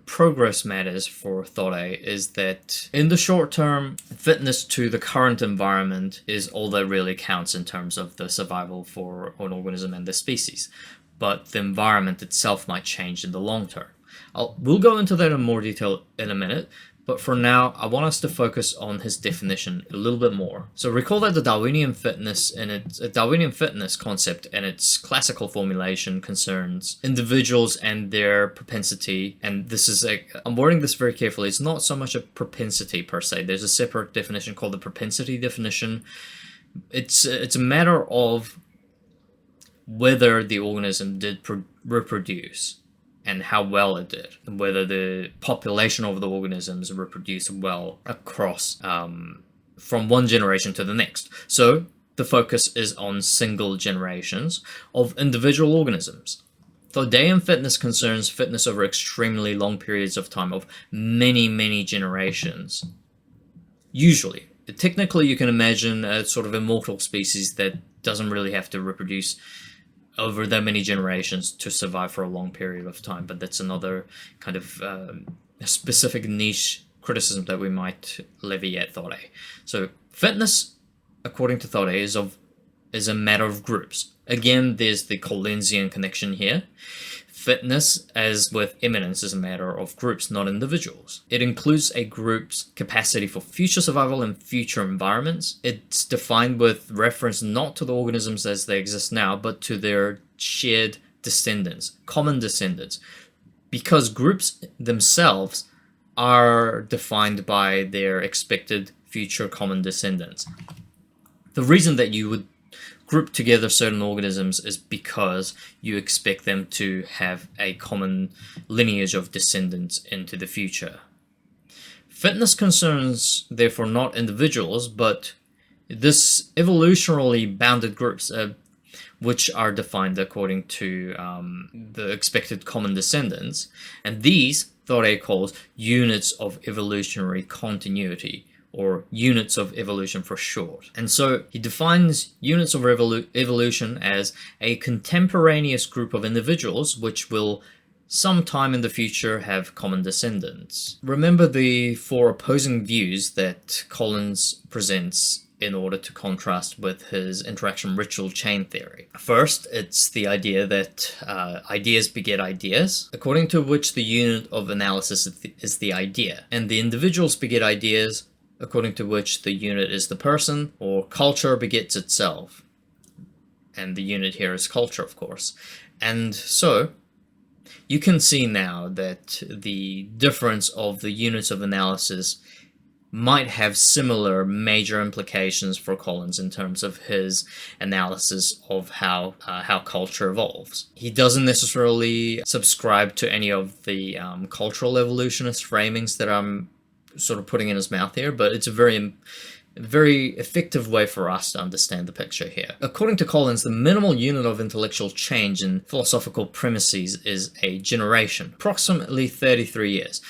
progress matters for Thoreau is that in the short term, fitness to the current environment is all that really counts in terms of the survival for an organism and the species. But the environment itself might change in the long term. We'll go into that in more detail in a minute, but for now, I want us to focus on his definition a little bit more. So recall that the Darwinian fitness concept and its classical formulation concerns individuals and their propensity, and I'm wording this very carefully, it's not so much a propensity per se. There's a separate definition called the propensity definition. It's a matter of whether the organism did reproduce and how well it did, and whether the population of the organisms reproduced well across from one generation to the next. So the focus is on single generations of individual organisms. Thoreauan fitness concerns fitness over extremely long periods of time of many, many generations. Usually. Technically, you can imagine a sort of immortal species that doesn't really have to reproduce over that many generations to survive for a long period of time, but that's another kind of specific niche criticism that we might levy at Thoreau. So fitness, according to Thoreau, is a matter of groups. Again, there's the Collinsian connection here. Fitness, as with eminence, is a matter of groups, not individuals. It includes a group's capacity for future survival in future environments. It's defined with reference not to the organisms as they exist now, but to their shared descendants, common descendants, because groups themselves are defined by their expected future common descendants. The reason that you would group together certain organisms is because you expect them to have a common lineage of descendants into the future. Fitness concerns, therefore, not individuals, but this evolutionarily bounded groups, which are defined according to the expected common descendants, and these Thoreau calls units of evolutionary continuity, or units of evolution for short. And so he defines units of evolution as a contemporaneous group of individuals which will sometime in the future have common descendants. Remember the four opposing views that Collins presents in order to contrast with his interaction ritual chain theory. First, it's the idea that ideas beget ideas, according to which the unit of analysis is the idea, and the individuals beget ideas, according to which the unit is the person, or culture begets itself. And the unit here is culture, of course. And so, you can see now that the difference of the units of analysis might have similar major implications for Collins in terms of his analysis of how culture evolves. He doesn't necessarily subscribe to any of the cultural evolutionist framings that I'm sort of putting in his mouth here, but it's a very effective way for us to understand the picture here. According to Collins, the minimal unit of intellectual change in philosophical premises is a generation, approximately 33 years.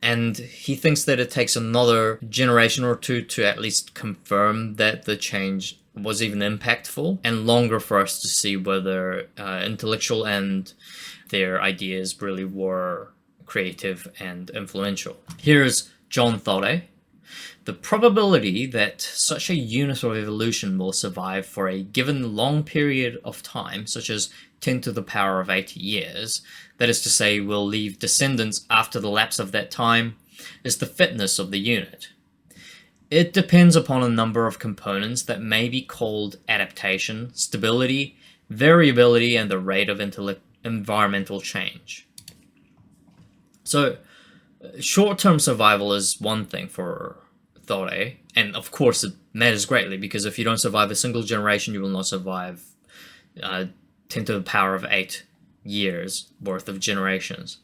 And he thinks that it takes another generation or two to at least confirm that the change was even impactful, and longer for us to see whether intellectual and their ideas really were creative and influential. Here's John Thode. The probability that such a unit of evolution will survive for a given long period of time, such as 10 to the power of 80 years, that is to say, will leave descendants after the lapse of that time, is the fitness of the unit. It depends upon a number of components that may be called adaptation, stability, variability, and the rate of environmental change. So, short-term survival is one thing for Thode, and of course it matters greatly, because if you don't survive a single generation, you will not survive 10 to the power of 8 years worth of generations.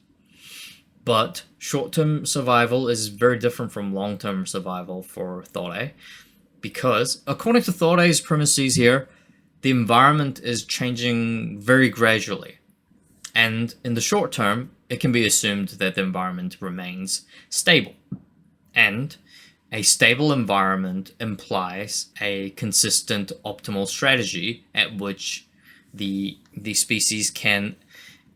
But short-term survival is very different from long-term survival for Thode, because according to Thode's premises here, the environment is changing very gradually. And in the short term, it can be assumed that the environment remains stable. And a stable environment implies a consistent optimal strategy at which the species can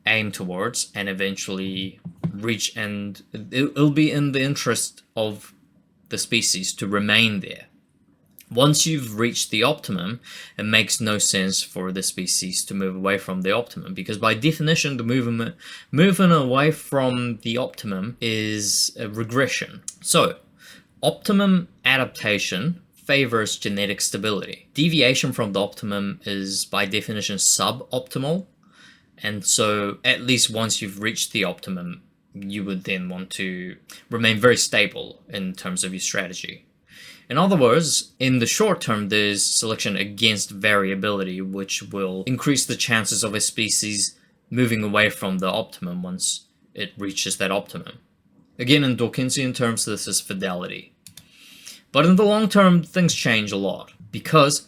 aim towards and eventually reach, and it'll be in the interest of the species to remain there. Once you've reached the optimum, it makes no sense for the species to move away from the optimum, because by definition, the moving away from the optimum is a regression. So, optimum adaptation favors genetic stability. Deviation from the optimum is by definition suboptimal, and so at least once you've reached the optimum, you would then want to remain very stable in terms of your strategy. In other words, in the short term, there's selection against variability, which will increase the chances of a species moving away from the optimum once it reaches that optimum. Again, in Dawkinsian terms, this is fidelity. But in the long term, things change a lot, because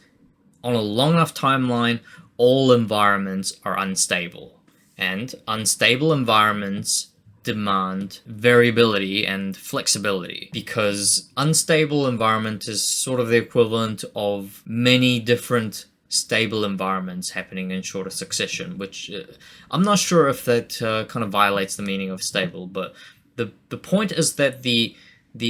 on a long enough timeline, all environments are unstable, and unstable environments demand variability and flexibility, because unstable environment is sort of the equivalent of many different stable environments happening in shorter succession, which I'm not sure if that kind of violates the meaning of stable, but the point is that the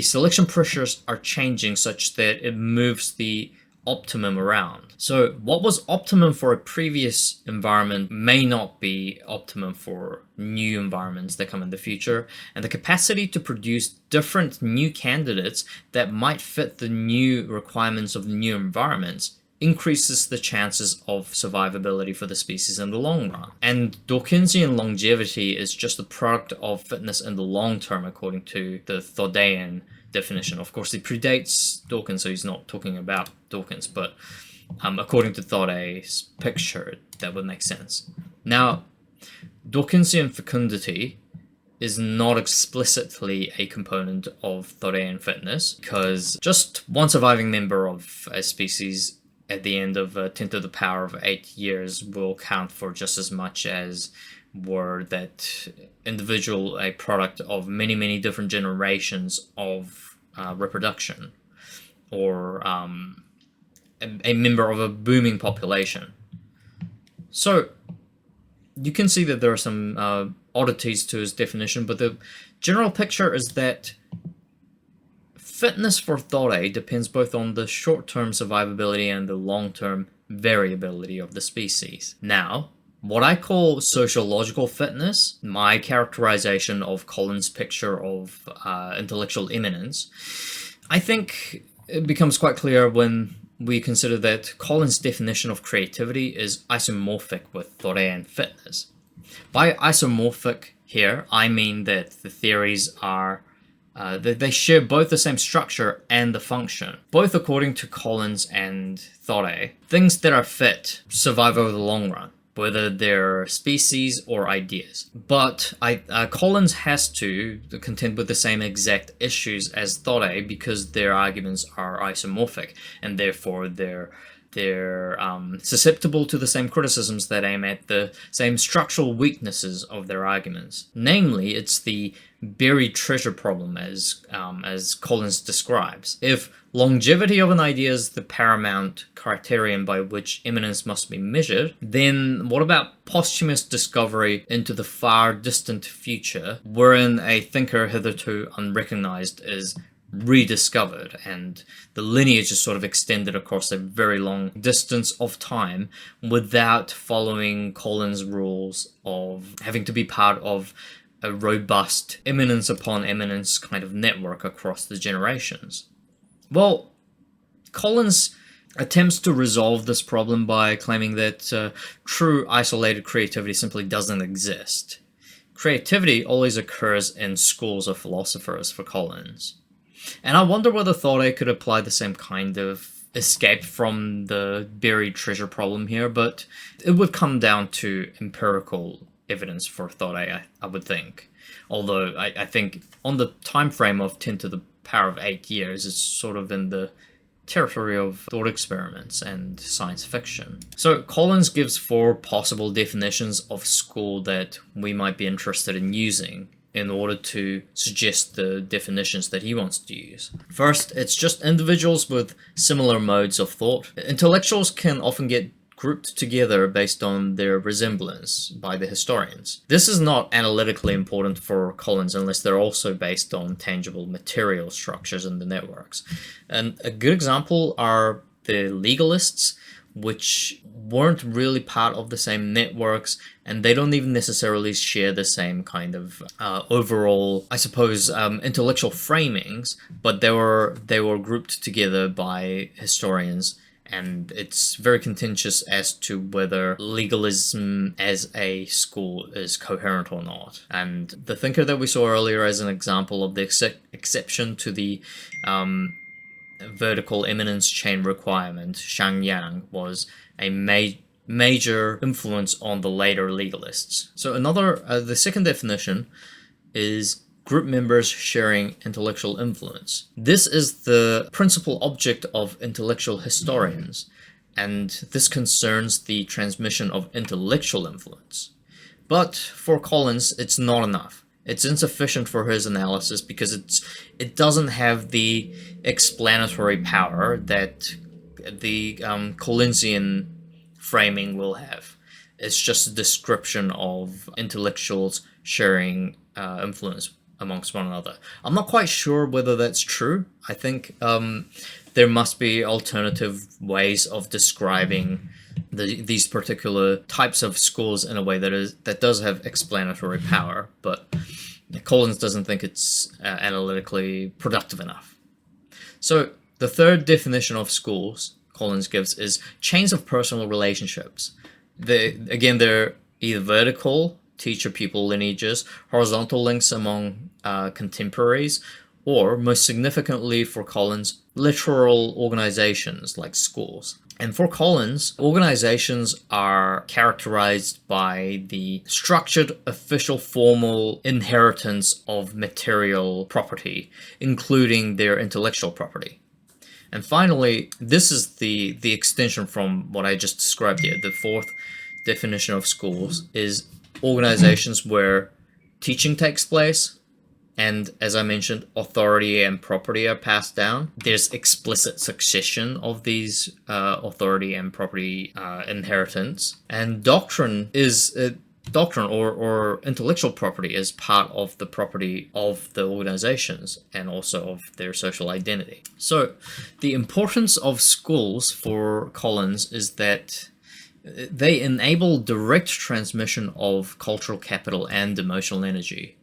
selection pressures are changing such that it moves the optimum around. So what was optimum for a previous environment may not be optimum for new environments that come in the future, and the capacity to produce different new candidates that might fit the new requirements of the new environments increases the chances of survivability for the species in the long run. And Dawkinsian longevity is just the product of fitness in the long term, according to the Thodean definition. Of course, it predates Dawkins, so he's not talking about Dawkins, but according to Thode's picture, that would make sense. Now, Dawkinsian fecundity is not explicitly a component of Thodean fitness, because just one surviving member of a species at the end of 10 to the power of 8 years will count for just as much as were that individual a product of many, many different generations of reproduction, or a member of a booming population. So you can see that there are some oddities to his definition, but the general picture is that fitness for Thore depends both on the short-term survivability and the long-term variability of the species. Now, what I call sociological fitness, my characterization of Collins' picture of intellectual eminence, I think it becomes quite clear when we consider that Collins' definition of creativity is isomorphic with Thorean fitness. By isomorphic here, I mean that the theories are they share both the same structure and the function, both according to Collins and Thore. Things that are fit survive over the long run, whether they're species or ideas. But Collins has to contend with the same exact issues as Thore because their arguments are isomorphic, and therefore they're susceptible to the same criticisms that aim at the same structural weaknesses of their arguments. Namely, it's the buried treasure problem, as Collins describes. If longevity of an idea is the paramount criterion by which eminence must be measured, then what about posthumous discovery into the far distant future, wherein a thinker hitherto unrecognized is rediscovered and the lineage is sort of extended across a very long distance of time without following Collins' rules of having to be part of a robust eminence upon eminence kind of network across the generations? Well, Collins attempts to resolve this problem by claiming that true isolated creativity simply doesn't exist. Creativity always occurs in schools of philosophers for Collins. And I wonder whether Thore could apply the same kind of escape from the buried treasure problem here, but it would come down to empirical evidence for Thore, I would think. Although I think on the time frame of 10 to the power of 8 years, it's sort of in the territory of thought experiments and science fiction. So Collins gives 4 possible definitions of school that we might be interested in using in order to suggest the definitions that he wants to use. First, it's just individuals with similar modes of thought. Intellectuals can often get grouped together based on their resemblance by the historians. This is not analytically important for Collins unless they're also based on tangible material structures in the networks. And a good example are the legalists, which weren't really part of the same networks, and they don't even necessarily share the same kind of overall, I suppose, intellectual framings, but they were grouped together by historians, and it's very contentious as to whether legalism as a school is coherent or not. And the thinker that we saw earlier as an example of the exception to the vertical eminence chain requirement, Shang Yang, was a major influence on the later legalists. So the second definition is group members sharing intellectual influence. This is the principal object of intellectual historians, and this concerns the transmission of intellectual influence. But for Collins, it's not enough. It's insufficient for his analysis because it doesn't have the explanatory power that the Collinsian framing will have. It's just a description of intellectuals sharing influence amongst one another. I'm not quite sure whether that's true. I think there must be alternative ways of describing these particular types of schools in a way that does have explanatory power, but Collins doesn't think it's analytically productive enough. So the third definition of schools Collins gives is chains of personal relationships. They're either vertical, teacher-pupil lineages, horizontal links among contemporaries, or, most significantly for Collins, literal organizations like schools. And for Collins, organizations are characterized by the structured, official, formal inheritance of material property, including their intellectual property. And finally, this is the extension from what I just described here. The fourth definition of schools is organizations where teaching takes place, and as I mentioned, authority and property are passed down. There's explicit succession of these authority and property inheritance. And doctrine is doctrine or intellectual property is part of the property of the organizations and also of their social identity. So the importance of schools for Collins is that they enable direct transmission of cultural capital and emotional energy.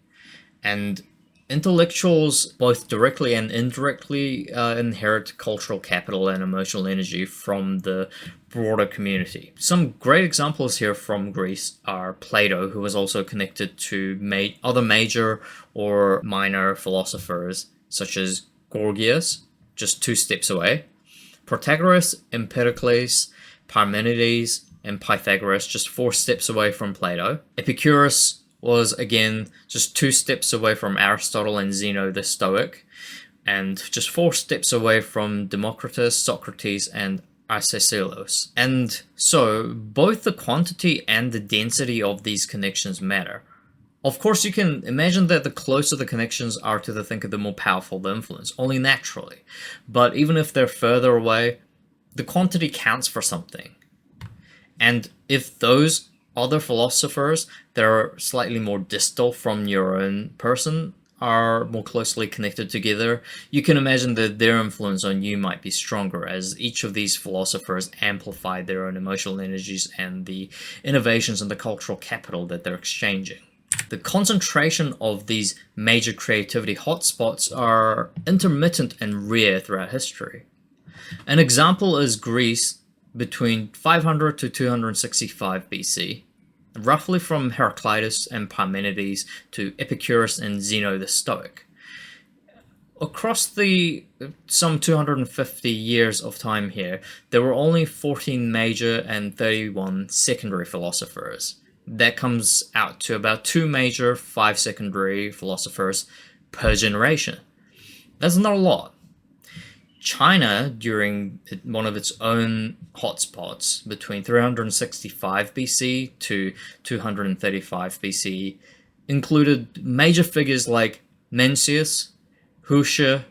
And intellectuals, both directly and indirectly, inherit cultural capital and emotional energy from the broader community. Some great examples here from Greece are Plato, who was also connected to other major or minor philosophers, such as Gorgias, just 2 steps away, Protagoras, Empedocles, Parmenides, and Pythagoras, just 4 steps away from Plato. Epicurus was, again, just 2 steps away from Aristotle and Zeno the Stoic, and just 4 steps away from Democritus, Socrates, and Arcesilaus. And so, both the quantity and the density of these connections matter. Of course, you can imagine that the closer the connections are to the thinker, the more powerful the influence, only naturally. But even if they're further away, the quantity counts for something. And if those other philosophers that are slightly more distal from your own person are more closely connected together, you can imagine that their influence on you might be stronger, as each of these philosophers amplify their own emotional energies and the innovations and the cultural capital that they're exchanging. The concentration of these major creativity hotspots are intermittent and rare throughout history. An example is Greece between 500 to 265 BC, roughly from Heraclitus and Parmenides to Epicurus and Zeno the Stoic. Across the some 250 years of time here, there were only 14 major and 31 secondary philosophers. That comes out to about 2 major, 5 secondary philosophers per generation. That's not a lot. China, during one of its own hotspots between 365 BC to 235 BC, included major figures like Mencius, Hu Shi,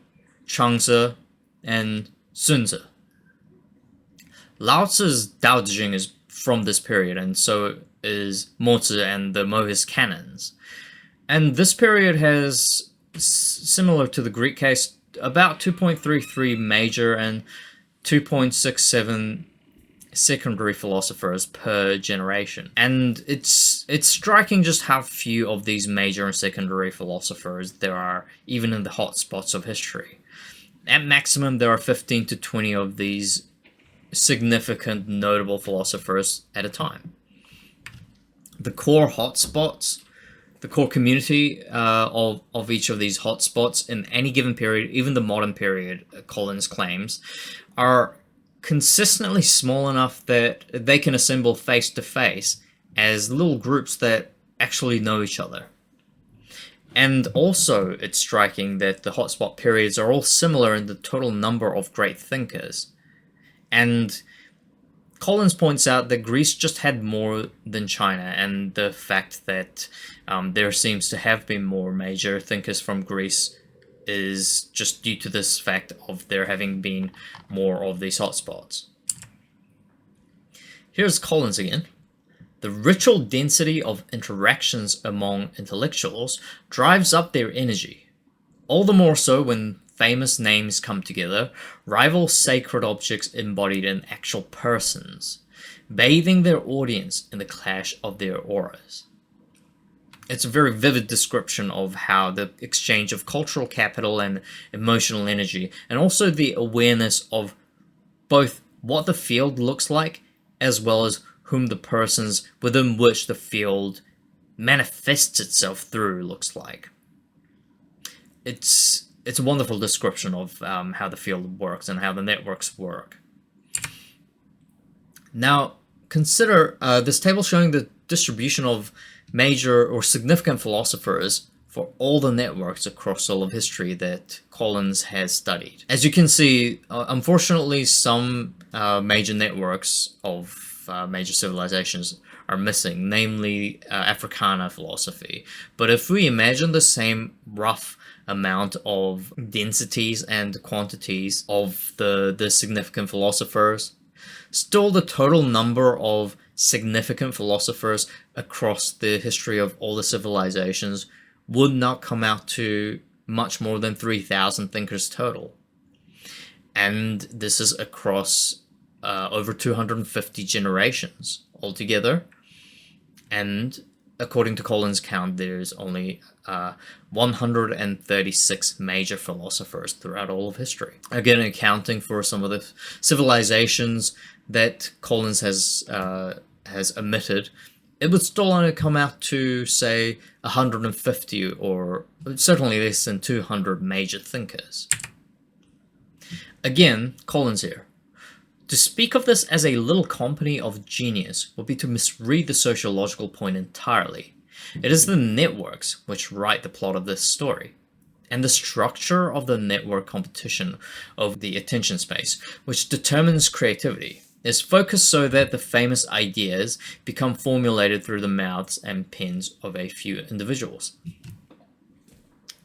Changzi, and Sun Tzu. Lao Tzu's Tao Te Ching is from this period, and so is Mozi and the Mohist canons. And this period has, similar to the Greek case, about 2.33 major and 2.67 secondary philosophers per generation. And it's striking just how few of these major and secondary philosophers there are, even in the hotspots of history. At maximum, there are 15 to 20 of these significant, notable philosophers at a time. The core hotspots, the core community of each of these hotspots in any given period, even the modern period, Collins claims, are consistently small enough that they can assemble face to face as little groups that actually know each other. And also, it's striking that the hotspot periods are all similar in the total number of great thinkers. And Collins points out that Greece just had more than China, and the fact that there seems to have been more major thinkers from Greece is just due to this fact of there having been more of these hotspots. Here's Collins again. The ritual density of interactions among intellectuals drives up their energy, all the more so when famous names come together, rival sacred objects embodied in actual persons, bathing their audience in the clash of their auras. It's a very vivid description of how the exchange of cultural capital and emotional energy, and also the awareness of both what the field looks like, as well as whom the persons within which the field manifests itself through looks like. It's a wonderful description of how the field works and how the networks work. Now, consider this table showing the distribution of major or significant philosophers for all the networks across all of history that Collins has studied. As you can see, unfortunately, some major networks of major civilizations are missing, namely Africana philosophy. But if we imagine the same rough amount of densities and quantities of the significant philosophers, Still, the total number of significant philosophers across the history of all the civilizations would not come out to much more than 3,000 thinkers total. And this is across over 250 generations altogether. And according to Collins' count, there's only 136 major philosophers throughout all of history. Again, accounting for some of the civilizations that Collins has omitted, it would still only come out to, say, 150 or certainly less than 200 major thinkers. Again, Collins here. To speak of this as a little company of genius would be to misread the sociological point entirely. It is the networks which write the plot of this story, and the structure of the network competition of the attention space, which determines creativity, is focused so that the famous ideas become formulated through the mouths and pens of a few individuals.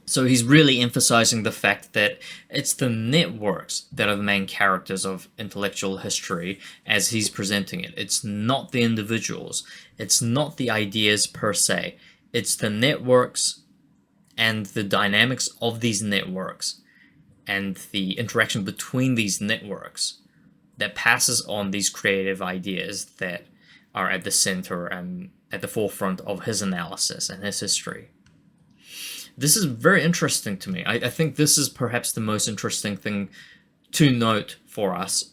So he's really emphasizing the fact that it's the networks that are the main characters of intellectual history as he's presenting it. It's not the individuals. It's not the ideas per se. It's the networks and the dynamics of these networks and the interaction between these networks that passes on these creative ideas that are at the center and at the forefront of his analysis and his history. This is very interesting to me. I think this is perhaps the most interesting thing to note for us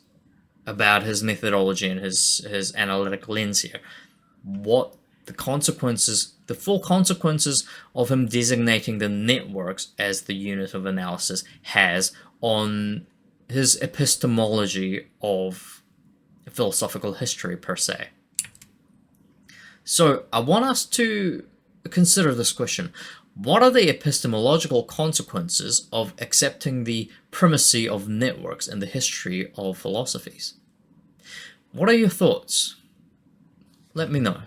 about his methodology and his analytic lens here. What the consequences, the full consequences of him designating the networks as the unit of analysis has on his epistemology of philosophical history per se. So I want us to consider this question. What are the epistemological consequences of accepting the primacy of networks in the history of philosophies? What are your thoughts? Let me know.